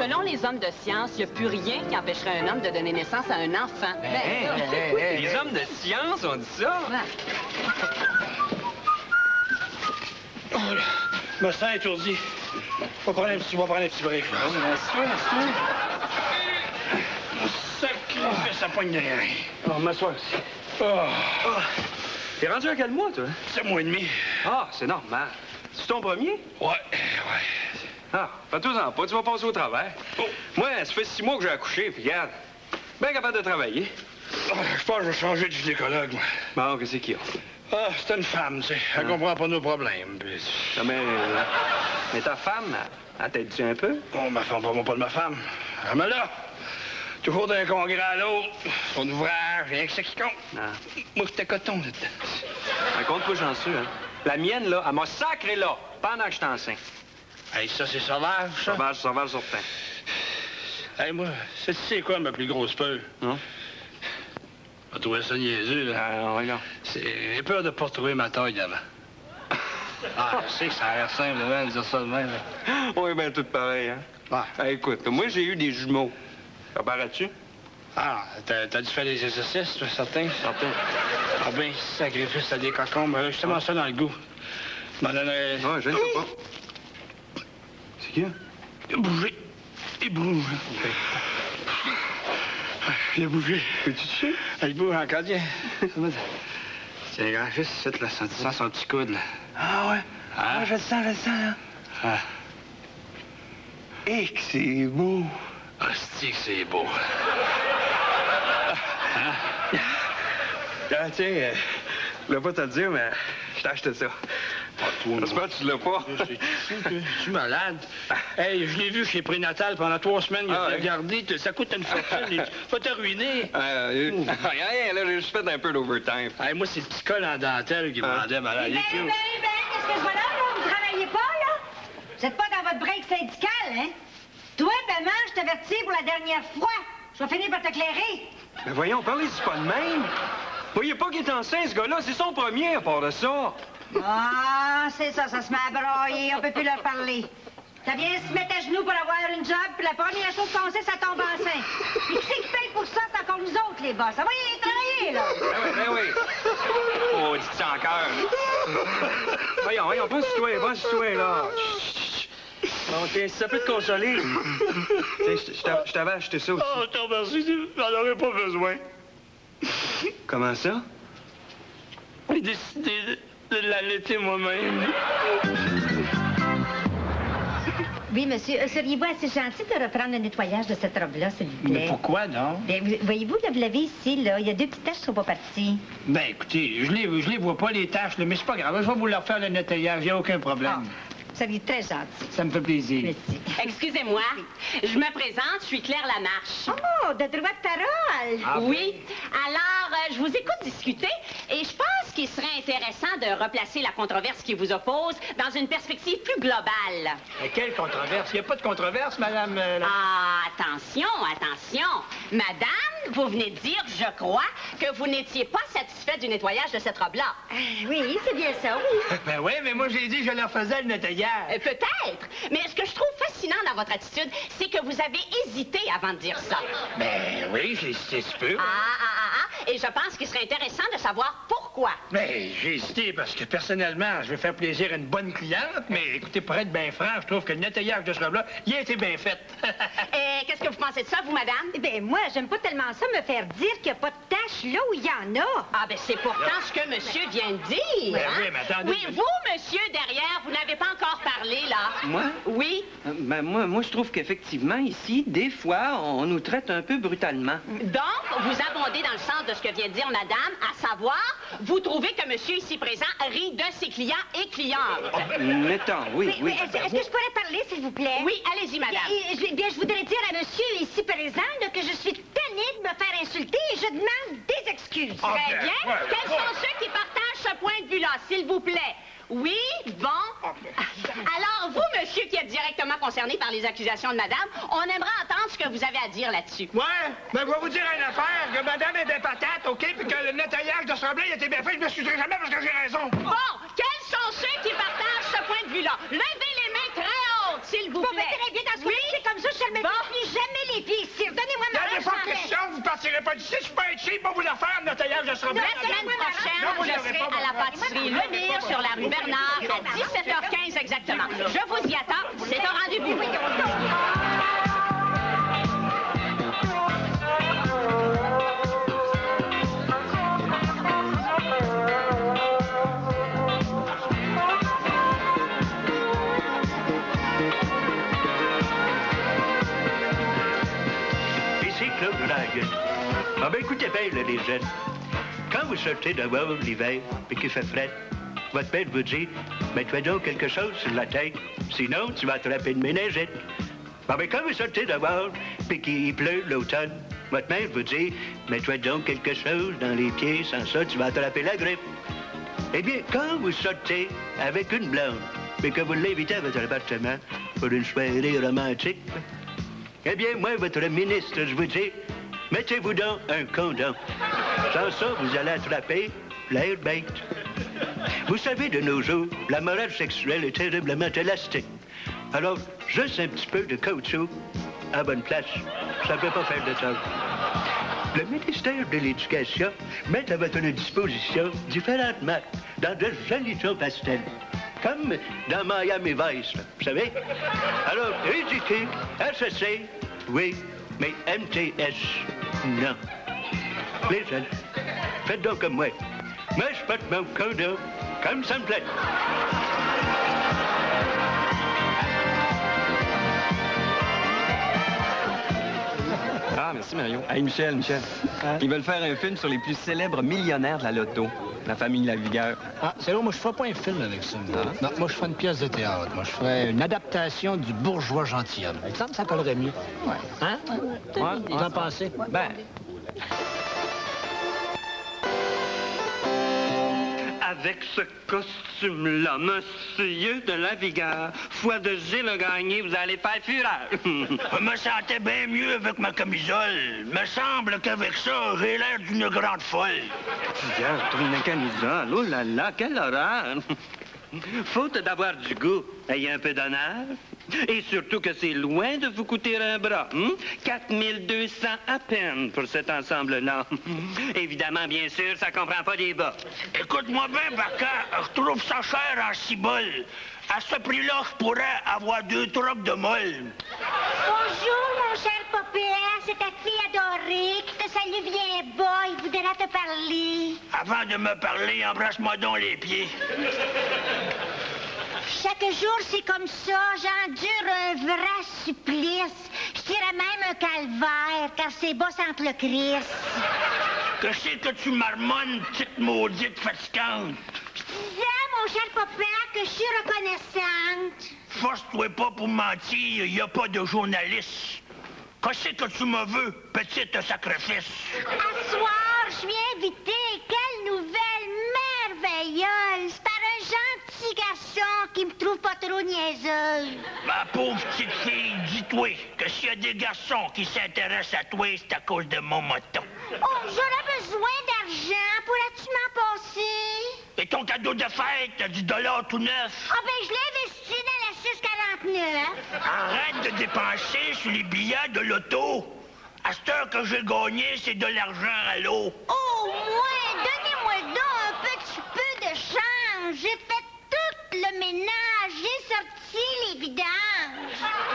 Selon les hommes de science, il n'y a plus rien qui empêcherait un homme de donner naissance à un enfant. Les hommes de science ont dit ça? Oh là, je me sens étourdi. On va prendre un petit break. Sacré, ça pogne derrière. On m'assoit aussi. T'es rendu à quel mois, toi? 7 mois et demi. Ah, c'est normal. C'est ton premier? Ouais. Ah, fais-toi-en pas, tu vas passer au travers. Moi, ça fait 6 mois que j'ai accouché, puis regarde, bien capable de travailler. Je pense que je vais changer de gynécologue, moi. Bon, qu'est-ce qu'il y a? Ah, c'est une femme, tu sais. Elle comprend pas nos problèmes. Puis... Non, mais ta femme, elle t'aide-tu un peu? Oh, ma femme, pas de ma femme. Elle me là. Toujours d'un congrès à l'autre. Son ouvrage, rien que ça qui compte. Ah. Moi, j'étais coton dedans. Un compte pas chanceux, hein? La mienne, là, elle m'a sacré là, pendant que j'étais enceinte. Hey, ça, c'est sauvage, ça? Sauvage, certain. Hey, moi, c'est quoi ma plus grosse peur? Hein? On trouvait ça niaiseux, là. Regarde. J'ai peur de pas retrouver ma taille d'avant. Je sais que ça a l'air simple, de dire ça de même. Oui, ben tout pareil, hein? Ouais. Écoute, moi, j'ai eu des jumeaux. Ça paraît-tu? Ah, t'as dû faire des exercices, toi, certain? Certain. Ah ben, sacrifice à des cocombes. Justement ça dans le goût. M'en donnerais... Ouais, je ne sais pas. C'est qui, là? Il a bougé. Il bouge. Il a bougé. Peux-tu toucher? Il bouge encore, tiens. Tiens, grand, juste ici, là, sens son petit coude, là. Ah ouais? Ah, je le sens, là. Ah. Et que c'est beau. Ah, c'est beau. Ah, tiens, je voulais pas te le dire, mais je t'ai acheté ça. J'espère que tu l'as pas. Je suis malade. Hey, je l'ai vu chez Prénatal pendant 3 semaines. Il a regardé. Ça coûte une fortune. Tu vas te ruiner. Rien, là, j'ai juste fait un peu d'overtime. Hey, moi, c'est le petit col en dentelle qui me rendait malade. Ben, qu'est-ce que je vois là? Vous travaillez pas, là? Vous êtes pas dans votre break syndical, hein? Toi, Paiement, je t'avertis pour la dernière fois. Je vais finir par t'éclairer. Mais voyons, parlez-y pas de même. Voyez pas qu'il est enceint, ce gars-là. C'est son premier à part de ça. Ah, c'est ça, ça se met à brailler. On peut plus leur parler. Ça vient se mettre à genoux pour avoir une job, puis la première chose qu'on sait, ça tombe enceinte. Puis qui c'est qui paye pour ça? C'est encore nous autres, les boss. Ça va y travailler, là. Ben oui. Oh, dites ça encore. Voyons, passe-toi, là. OK, si ça peut te consoler. Je t'avais acheté ça aussi. Oh, je te remercie. J'en aurais pas besoin. Comment ça? J'ai décidé de l'allaiter moi-même. Oui, monsieur. Seriez-vous assez gentil de reprendre le nettoyage de cette robe-là, s'il vous plaît? Mais pourquoi, donc? Bien, voyez-vous, là, vous l'avez ici, là. Il y a 2 petites taches qui sont pas parties. Ben, écoutez, je les vois pas, les taches, là, mais c'est pas grave. Je vais vous leur faire le nettoyage. Il n'y a aucun problème. Ça lui est très gentil. Ça me fait plaisir. Merci. Excusez-moi, je me présente, je suis Claire Lamarche. Oh, de droit de parole! Ah, oui. Alors, je vous écoute discuter et je pense qu'il serait intéressant de replacer la controverse qui vous oppose dans une perspective plus globale. Mais quelle controverse? Il n'y a pas de controverse, madame... attention. Madame, vous venez de dire, je crois, que vous n'étiez pas satisfaite du nettoyage de cette robe-là. Oui, c'est bien ça, oui. Ben oui, mais moi, j'ai dit que je leur faisais le nettoyage. Peut-être. Mais ce que je trouve fascinant dans votre attitude, c'est que vous avez hésité avant de dire ça. Ben oui, j'ai hésité un peu. Et je pense qu'il serait intéressant de savoir pourquoi Pourquoi? Mais j'ai hésité parce que personnellement, je veux faire plaisir à une bonne cliente, mais écoutez, pour être bien franc, je trouve que le nettoyage de ce robe-là, il a été bien fait. Qu'est-ce que vous pensez de ça, vous, madame? Ben moi, j'aime pas tellement ça me faire dire qu'il n'y a pas de taches là où il y en a. Ah, ben c'est pourtant ce que monsieur vient de dire. Ben hein? oui, mais attendez. Oui, vous, monsieur, derrière, vous n'avez pas encore parlé, là. Moi? Oui. Ben, moi, je trouve qu'effectivement, ici, des fois, on nous traite un peu brutalement. Donc, vous abondez dans le sens de ce que vient de dire madame, à savoir, vous trouvez que monsieur ici présent rit de ses clients et clientes. Mettons, oui. Est-ce que je pourrais parler, s'il vous plaît? Oui, allez-y, madame. Bien, je voudrais dire à monsieur ici présent là, que je suis tannée de me faire insulter et je demande des excuses. Très bien. Quels sont ceux qui partagent ce point de vue-là, s'il vous plaît? Oui, bon. Alors, vous, monsieur, qui êtes directement concerné par les accusations de madame, on aimerait entendre ce que vous avez à dire là-dessus. Ouais, ben je vais vous dire une affaire, que madame est des patates, OK, puis que le nettoyage de ce robe-là, il était bien fait, je m'excuserai jamais parce que j'ai raison. Bon, quels sont ceux qui partagent ce point de vue-là? Levez les mains très hautes, s'il vous plaît. Bon, ben, très bien, dans ce cas-là, c'est comme ça, je ne me plus jamais les pieds ici. Donnez-moi ma Il n'y a pas de question, vous partirez pas d'ici, je suis pas un cheap, pas vous le faire, le nettoyage de ce robe-là. La semaine prochaine, je serai à la pâtisserie Le Mire sur la rue Bernard à 17h15 exactement. Je vous y attends. C'est un rendez-vous. Ici Claude Drague. Ah ben écoutez bien, là, les jeunes. Quand vous sortez dehors l'hiver et qu'il fait frais, votre mère vous dit, mets-toi donc quelque chose sur la tête, sinon tu vas attraper une méningite. Ah ben quand vous sortez dehors et qu'il pleut l'automne, votre mère vous dit, mets-toi donc quelque chose dans les pieds, sans ça tu vas attraper la grippe. Eh bien, quand vous sortez avec une blonde et que vous l'invitez à votre appartement pour une soirée romantique, eh bien, moi, votre ministre, je vous dis, mettez-vous donc un condom. Sans ça, vous allez attraper l'air bête. Vous savez, de nos jours, la morale sexuelle est terriblement élastique. Alors, juste un petit peu de caoutchouc à bonne place, ça ne peut pas faire de tort. Le ministère de l'Éducation met à votre disposition différentes marques dans de jolis tons pastels. Comme dans Miami Vice, là, vous savez? Alors, éduquez, HEC, oui, mais MTS, non. Les jeunes, faites donc comme moi. Moi, je porte mon condom comme ça me plaît. Ah, merci, Mario. Hey, Michel. Ils veulent faire un film sur les plus célèbres millionnaires de la loto. La famille Lavigueur. Ah, c'est là, moi, je ferais pas un film avec ça. Non, moi, je ferais une pièce de théâtre. Moi, je ferais une adaptation du bourgeois gentilhomme. Il me semble que ça collerait mieux. Ouais. Hein? Ouais, vous en pensez? Ben... Avec ce costume-là, monsieur de Lavigueur, foi de Gilles a gagné, vous allez faire fureur. Je me sentais bien mieux avec ma camisole. Me semble qu'avec ça, j'ai l'air d'une grande folle. Regarde, une camisole, oh là là, quelle horreur. Faute d'avoir du goût, ayez un peu d'honneur. Et surtout que c'est loin de vous coûter un bras. 4200 à peine pour cet ensemble-là. Évidemment, bien sûr, ça comprend pas des bas. Écoute-moi bien, Baca, je trouve ça cher en cibole. À ce prix-là, je pourrais avoir 2 trocs de molle. Bonjour, mon cher papa. C'est ta fille adorée qui te salue bien bas. Il voudra te parler. Avant de me parler, embrasse-moi donc les pieds. Chaque jour, c'est comme ça. J'endure un vrai supplice. Je dirais même un calvaire, car c'est bas entre le Christ. Qu'est-ce que tu marmonnes, petite maudite fatigante? Je disais, mon cher papa, que je suis reconnaissante. Force-toi pas pour mentir, il n'y a pas de journaliste. Qu'est-ce que tu me veux, petite sacrifice? À soir, je suis invitée. Quelle nouvelle merveilleuse! Par un gentil garçon qui me trouve pas trop niaiseuse. Ma pauvre petite fille, dis-toi que s'il y a des garçons qui s'intéressent à toi, c'est à cause de mon moton. Oh, j'aurais besoin d'argent. Pourrais-tu m'en passer? Et ton cadeau de fête, $10 tout neuf. Ah ben, je l'ai investi dans la 649. Arrête de dépenser sur les billets de l'auto. À cette heure que j'ai gagné, c'est de l'argent à l'eau. Oh, ouais, donnez-moi donc un peu J'ai fait tout le ménage. J'ai sorti les vidanges.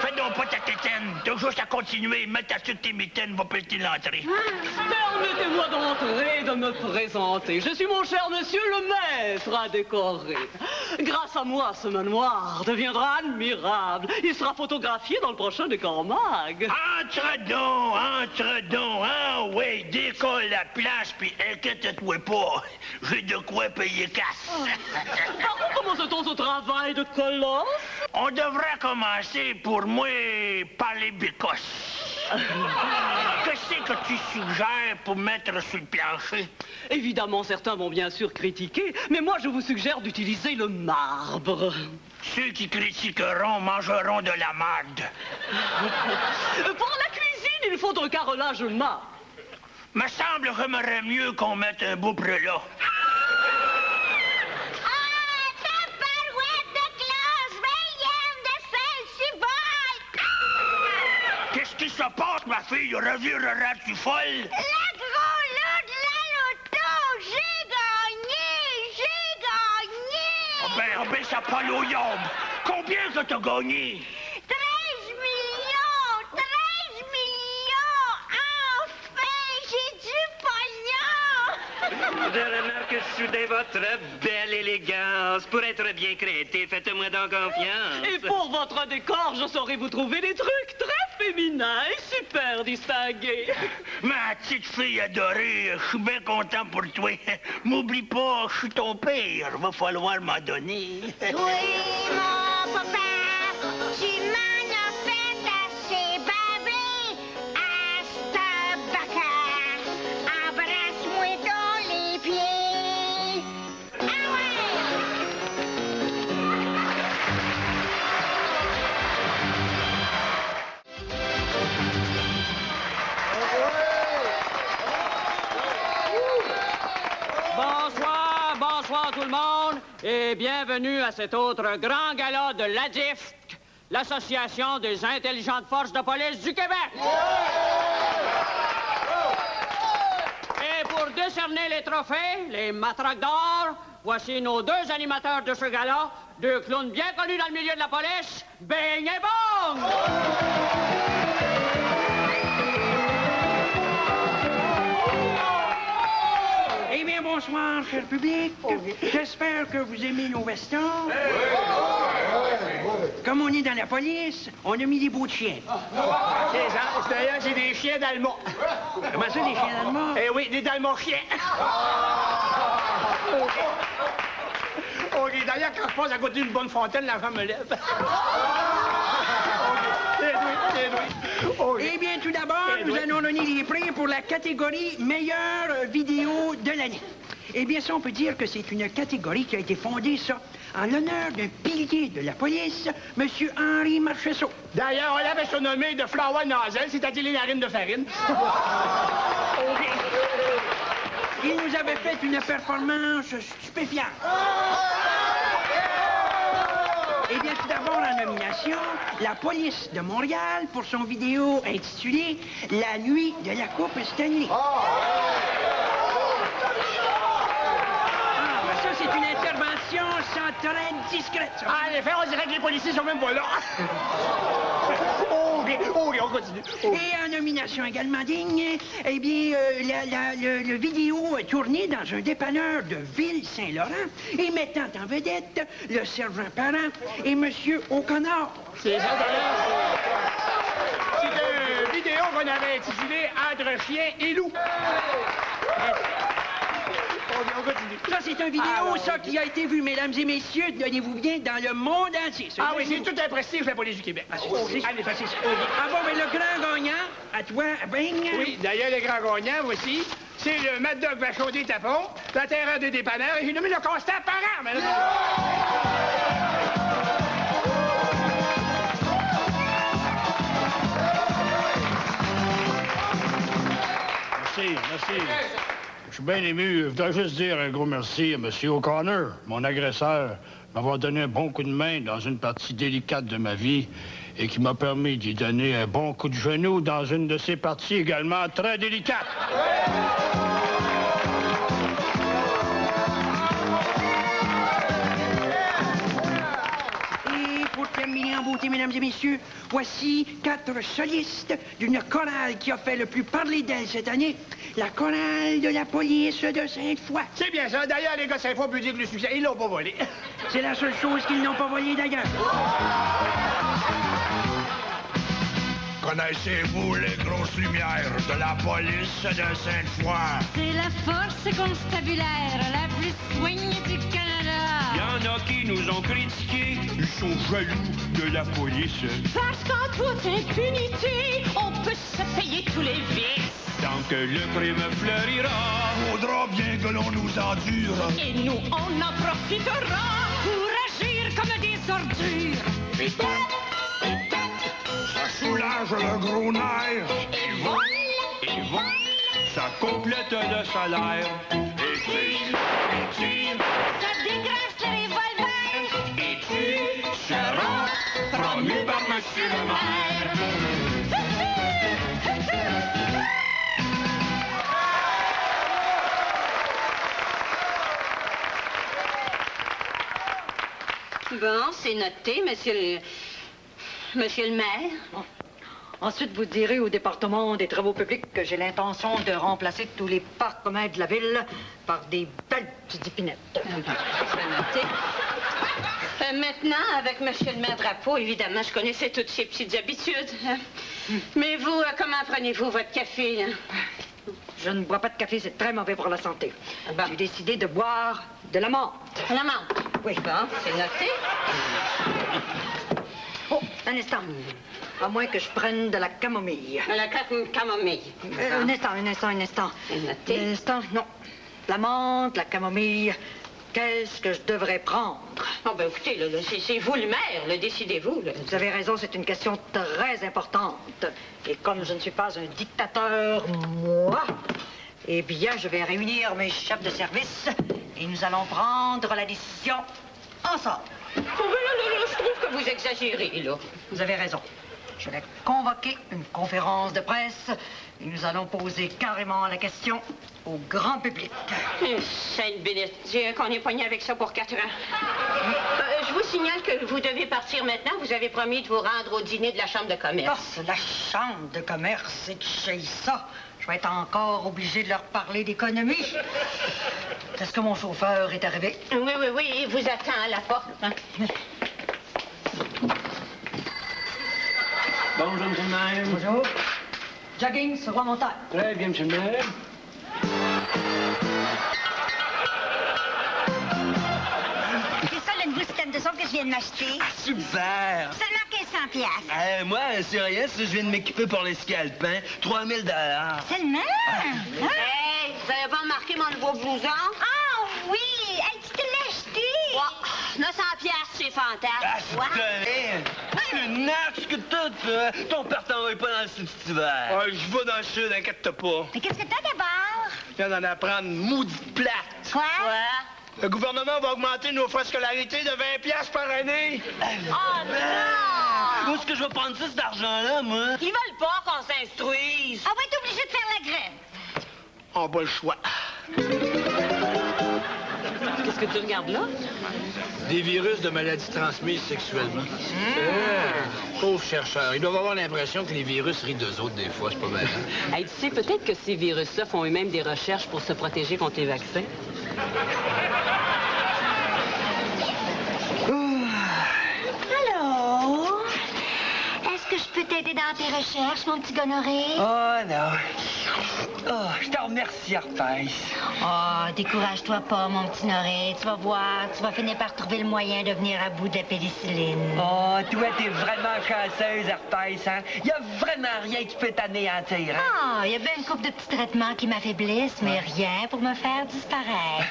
Fais donc pas ta tétaine. T'as juste à continuer. Mets ta suite tes mitaines, va péter l'entrée. Permettez-moi d'entrer, de me présenter. Je suis mon cher monsieur le maître à décorer. Grâce à moi, ce manoir deviendra admirable. Il sera photographié dans le prochain Décor Mag. Entre donc, hein? Oui, décolle la place, puis inquiète-toi pas. J'ai de quoi payer casse. Commence-t-on ce travail de colosse? On devrait commencer, pour moi, par les bécosses. Qu'est-ce que tu suggères pour mettre sur le plancher? Évidemment, certains vont bien sûr critiquer, mais moi je vous suggère d'utiliser le marbre. Ceux qui critiqueront mangeront de la marde. Pour la cuisine, il faut un carrelage marbre. Me semble que j'aimerais mieux qu'on mette un beau prélat. Qu'est-ce qui se passe, ma fille? Revireras-tu folle? La gros lot de la loto! J'ai gagné! Ah ben, ça parle au yombe. Combien que t'as gagné? 13 millions! 13 millions! Enfin, j'ai du pognon! Je remarque soudain votre belle élégance. Pour être bien crêté, faites-moi donc confiance. Et pour votre décor, je saurai vous trouver des trucs très féminins et super distingués. Ma petite fille adorée, je suis bien content pour toi. M'oublie pas, je suis ton père. Va falloir m'en donner. Oui, mon papa, tu m'en as fait assez baver à ce baca. Embrasse-moi dans les pieds. Ah ouais! Bonsoir tout le monde et bienvenue à cet autre grand gala de l'ADIFC, l'Association des intelligentes forces de police du Québec. Et pour décerner les trophées, les matraques d'or, voici nos deux animateurs de ce gala, deux clowns bien connus dans le milieu de la police, Bing et Bong! Eh bien, bonsoir, cher public. J'espère que vous aimez nos vestons. Comme on est dans la police, on a mis des bouts de chiens. C'est ça. D'ailleurs, c'est des chiens d'Allemand. Comment ça, des chiens d'Allemand? Eh oui, des Dalmatiens. OK, d'ailleurs, quand je passe à côté d'une bonne fontaine, la femme me lève. Eh bien, tout d'abord, nous allons donner les prix pour la catégorie meilleure vidéo de l'année. Eh bien, ça, on peut dire que c'est une catégorie qui a été fondée, ça, en l'honneur d'un pilier de la police, M. Henri Marchessault. D'ailleurs, on l'avait surnommé de Flower Nozzle, c'est-à-dire les narines de farine. Il nous avait fait une performance stupéfiante. Eh bien, tout d'abord, en nomination, la police de Montréal pour son vidéo intitulée « La nuit de la Coupe Stanley ». Ça, c'est une intervention sans très discrète. Ça. Ah, en effet, on dirait que les policiers sont même pas là. OK, on continue. Et en nomination également digne, eh bien, le vidéo tourné dans un dépanneur de Ville-Saint-Laurent et mettant en vedette le sergent Parent et M. O'Connor. C'est ça, d'ailleurs. C'est une vidéo qu'on avait intitulée « Entre chien et loup ». Ça, c'est une vidéo, ça, qui a été vue, mesdames et messieurs, tenez-vous bien, dans le monde entier. Ah oui, c'est tout un prestige de la police du Québec. Ah bon, mais le grand gagnant, à toi, Bing. Oui, d'ailleurs, le grand gagnant, voici, c'est le Mad Dog Vachon des Tapons, la terreur des dépanneurs, et j'ai nommé le constat Parent, madame. Merci. Je suis bien ému. Je voudrais juste dire un gros merci à M. O'Connor, mon agresseur, m'avoir donné un bon coup de main dans une partie délicate de ma vie et qui m'a permis d'y donner un bon coup de genou dans une de ces parties également très délicates. messieurs, voici 4 solistes d'une chorale qui a fait le plus parler d'elle cette année, la chorale de la police de Sainte-Foy. C'est bien ça. D'ailleurs, les gars de Sainte-Foy peuvent dire que le succès, ils l'ont pas volé. C'est la seule chose qu'ils n'ont pas volée d'ailleurs. Connaissez-vous les grosses lumières de la police de Sainte-Foy? C'est la force constabulaire la plus soignée du Canada. Il y en a qui nous ont critiqués. Ils sont jaloux de la police. Parce qu'en toute impunité, on peut se payer tous les vices. Tant que le crime fleurira, faudra bien que l'on nous endure. Et nous, on en profitera pour agir comme des ordures. Ça soulage le gros nerf. et vol, ça complète le salaire. Et tire, Ça dégraisse le revolver. et tu seras promu par monsieur le maire. Bon, c'est noté, monsieur le maire. Bon. Ensuite, vous direz au département des travaux publics que j'ai l'intention de remplacer tous les parcs communs de la ville par des belles petites épinettes. C'est noté. Maintenant, avec monsieur le maire Drapeau, évidemment, je connaissais toutes ces petites habitudes. Hein. Mais vous, comment prenez-vous votre café? Hein? Je ne bois pas de café, c'est très mauvais pour la santé. J'ai décidé de boire de la menthe. La menthe? Oui. Bon, c'est noté. Oh, un instant. À moins que je prenne de la camomille. La camomille. Un instant. C'est noté. Un instant, non. La menthe, la camomille, qu'est-ce que je devrais prendre? Oh, ben écoutez, là, c'est vous le maire, là, décidez-vous. Là. Vous avez raison, c'est une question très importante. Et comme je ne suis pas un dictateur, moi, eh bien, je vais réunir mes chefs de service et nous allons prendre la décision ensemble. Oh, ben là, je trouve que vous exagérez, là. Vous avez raison. Je vais convoquer une conférence de presse et nous allons poser carrément la question au grand public. Sainte bénédiction qu'on est poigné avec ça pour 4 ans. Je vous signale que vous devez partir maintenant. Vous avez promis de vous rendre au dîner de la Chambre de commerce. Oh, la Chambre de commerce, c'est que j'ai ça. Je vais être encore obligé de leur parler d'économie. Est-ce que mon chauffeur est arrivé? Oui, il vous attend à la porte. Hein? Bonjour, monsieur le maire. Bonjour. Jogging sur roi montagne. Très bien, monsieur le maire. C'est ça le nouveau système de son que je viens de m'acheter. Ah, super! Seulement 1500 piastres. Moi, c'est rien, si je viens de m'équiper pour les scalpins. 3000 $. Seulement? Hey, vous avez pas remarqué mon nouveau blouson? Ah oui! Hey, tu te l'as acheté? Ouais. 900 piastres, c'est fantastique. Ah, c'est une narche que tout. Ton père t'envoie pas dans le sud cet hiver. Ouais, je vais dans le sud, inquiète-toi pas. Mais qu'est-ce que t'as d'abord? Je viens d'en apprendre maudite plate. Quoi? Le gouvernement va augmenter nos frais de scolarité de 20 piastres par année. Oh non! Où est-ce que je vais prendre ça, cet argent-là, moi? Ils veulent pas qu'on s'instruise. On va être obligé de faire la grève. On n'a pas le choix. Qu'est-ce que tu regardes là? Des virus de maladies transmises sexuellement. Pauvres chercheurs. Ils doivent avoir l'impression que les virus rient d'eux autres des fois. C'est pas mal. Hey, tu sais, peut-être que ces virus-là font eux-mêmes des recherches pour se protéger contre les vaccins. Allô? Est-ce que je peux t'aider dans tes recherches, mon petit gonorrhée? Oh, non. Oh, je te remercie, Arpès. Oh, décourage-toi pas, mon petit Noré. Tu vas voir, tu vas finir par trouver le moyen de venir à bout de la pénicilline. Oh, toi, t'es vraiment chanceuse, Arpès, hein? Y a vraiment rien qui peut t'anéantir, hein? Ah, il y a bien une couple de petits traitements qui m'affaiblissent, mais rien pour me faire disparaître.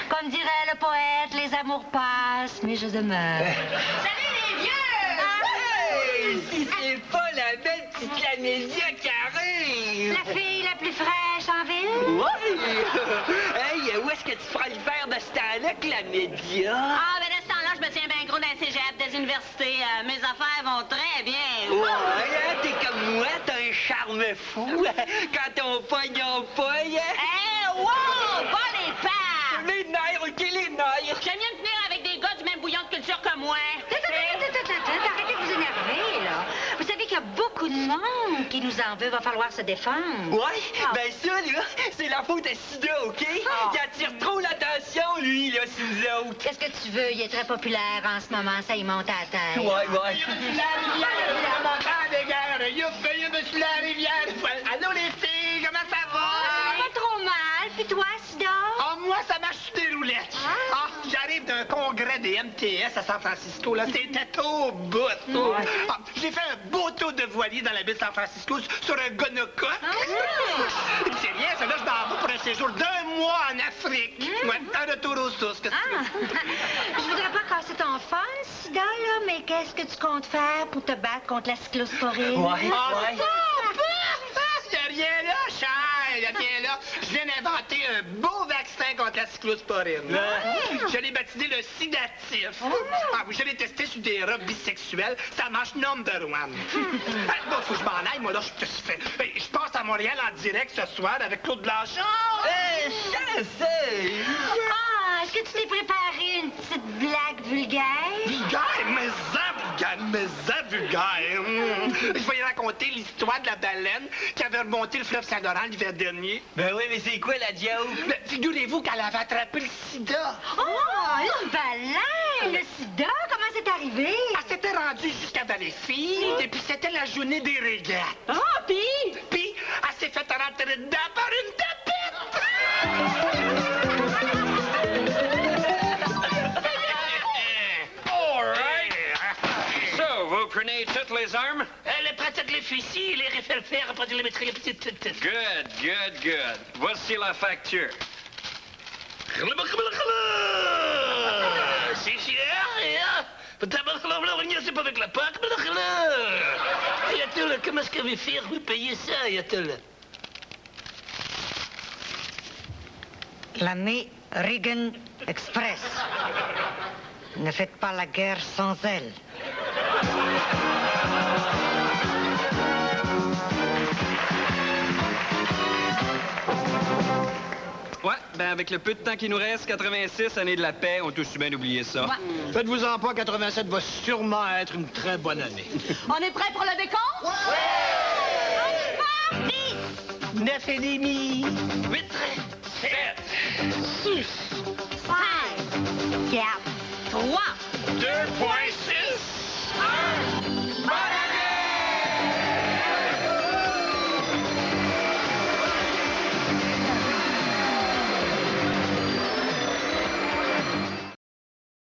Comme dirait le poète, les amours passent, mais je demeure. Salut, les vieux! Hey, si c'est pas la belle petite Chlamydia qui arrive! La fille la plus fraîche en ville? Oui! Hey, où est-ce que tu feras l'hiver de ce temps-là, Chlamydia? Ah, ben de ce temps-là, je me tiens bien gros dans le cégep des universités. Mes affaires vont très bien. Ouais, hein, t'es comme moi, t'as un charme fou. Quand on pogne, on pogne. Hey, wow! Pas les pattes! Les nerfs, OK, les nerfs. J'aime bien me tenir avec des gars du même bouillon de culture que moi. Arrêtez de vous énerver, là. beaucoup de monde qui nous en veut. Va falloir se défendre. Ouais, ben ça, là, c'est la faute à Sida, OK? Il attire trop l'attention, lui, là, sur nous autres. Qu'est-ce que tu veux? Il est très populaire en ce moment. Ça, il monte à la tête. Ouais. Sur la rivière. Allô, les filles, comment ça va? Pas trop mal. Puis toi, Sida? Ah, moi, ça marche sur des roulettes. Ah, j'arrive d'un congrès des MTS à San Francisco, là. C'était au bout. Ah, j'ai fait un beau tour de voilier dans la baie de San Francisco sur un gonocoque. C'est bien, ça, là, je m'en vais pour un séjour d'1 mois en Afrique. Ouais, un retour aux sources, qu'est-ce que tu veux? Je voudrais pas casser ton fun, Sida, là, mais qu'est-ce que tu comptes faire pour te battre contre la cyclosporine? Il n'y a rien là, cher, il n'y a rien là. Je viens d'inventer un beau vaccin contre la cyclosporine. Je l'ai baptisé le Sidatif. Ah oui, je l'ai testé sur des rats bisexuels. Ça marche number one. Bon, faut que je m'en aille, moi, là, je passe à Montréal en direct ce soir avec Claude Blanchard. Est-ce que tu t'es préparé une petite blague vulgaire? Vulgaire? Mais vulgaire. Je vais y raconter l'histoire de la baleine qui avait remonté le fleuve Saint-Laurent l'hiver dernier. Ben oui, mais c'est quoi la joke? Ben, figurez-vous qu'elle avait attrapé le sida. Une baleine! Le sida? Comment c'est arrivé? Elle s'était rendue jusqu'à Valleyfield et puis c'était la journée des régates. Puis elle s'est fait rentrer dedans par une tapette! Vous prenez toutes les armes? Les pratiques, les fusils, les référés, après les maîtrises, les petites... Good. Voici la facture. C'est cher, c'est pas avec la PAC, comment est-ce que vous faire vous payer ça, Yatel? L'année Reagan Express. Ne faites pas la guerre sans elle. Ouais, ben avec le peu de temps qui nous reste, 86, année de la paix, on a tous bien oublié ça. Ouais. Faites-vous-en pas, 87 va sûrement être une très bonne année. On est prêt pour le décompte? On y va! 9 et demi. 8, 7, 6, 5, 4, 3, 2,5.